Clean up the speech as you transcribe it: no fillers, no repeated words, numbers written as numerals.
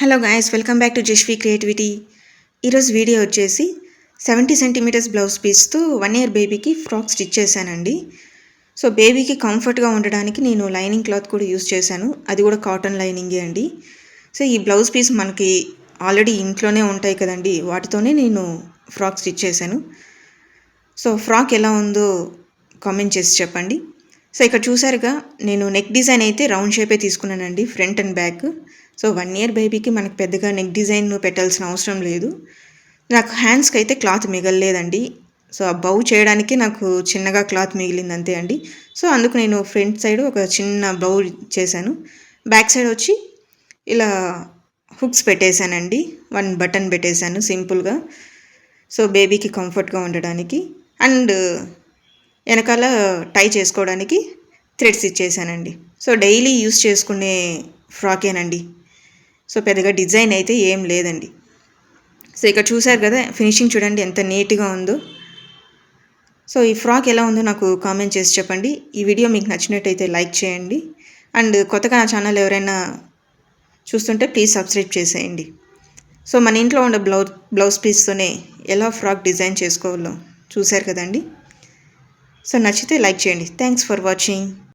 Hello guys, welcome back to Jasvi creativity. ఈరోజు video వచ్చేసి 70 centimetres blouse పీస్తో 1 year బేబీకి frock stitch చేశానండి. సో బేబీకి కంఫర్ట్గా ఉండడానికి నేను లైనింగ్ క్లాత్ కూడా యూస్ చేశాను. అది కూడా కాటన్ లైనింగే అండి. సో ఈ బ్లౌజ్ పీస్ మనకి ఆల్రెడీ ఇంట్లోనే ఉంటాయి కదండి, వాటితోనే నేను ఫ్రాక్ స్టిచ్ చేశాను. సో ఫ్రాక్ ఎలా ఉందో కామెంట్ చేసి చెప్పండి. సో ఇక్కడ చూసారుగా, నేను నెక్ డిజైన్ అయితే రౌండ్ షేపే తీసుకున్నానండి, front and back. So 1 year బేబీకి మనకు పెద్దగా నెక్ డిజైన్ పెట్టాల్సిన అవసరం లేదు. నాకు హ్యాండ్స్కి అయితే క్లాత్ మిగలలేదండి. సో ఆ బౌ చేయడానికి నాకు చిన్నగా క్లాత్ మిగిలింది అంతే అండి. సో అందుకు నేను ఫ్రంట్ సైడ్ ఒక చిన్న బౌ చేశాను. బ్యాక్ సైడ్ వచ్చి ఇలా హుక్స్ పెట్టేశానండి. 1 బటన్ పెట్టేశాను సింపుల్గా, సో బేబీకి కంఫర్ట్గా ఉండడానికి. అండ్ వెనకాల టై చేసుకోవడానికి థ్రెడ్స్ ఇచ్చేసానండి. సో డైలీ యూస్ చేసుకునే ఫ్రాకేనండి. సో పెద్దగా డిజైన్ అయితే ఏం లేదండి. సో ఇక్కడ చూసారు కదా, ఫినిషింగ్ చూడండి ఎంత నీట్గా ఉందో. సో ఈ ఫ్రాక్ ఎలా ఉందో నాకు కామెంట్ చేసి చెప్పండి. ఈ వీడియో మీకు నచ్చినట్టయితే లైక్ చేయండి. అండ్ కొత్తగా నా ఛానల్ ఎవరైనా చూస్తుంటే ప్లీజ్ సబ్స్క్రైబ్ చేసేయండి. సో మన ఇంట్లో ఉన్న బ్లౌజ్ పీస్తోనే ఎలా ఫ్రాక్ డిజైన్ చేసుకోవాలో చూసారు కదండి. సో నచ్చితే లైక్ చేయండి. Thanks for watching.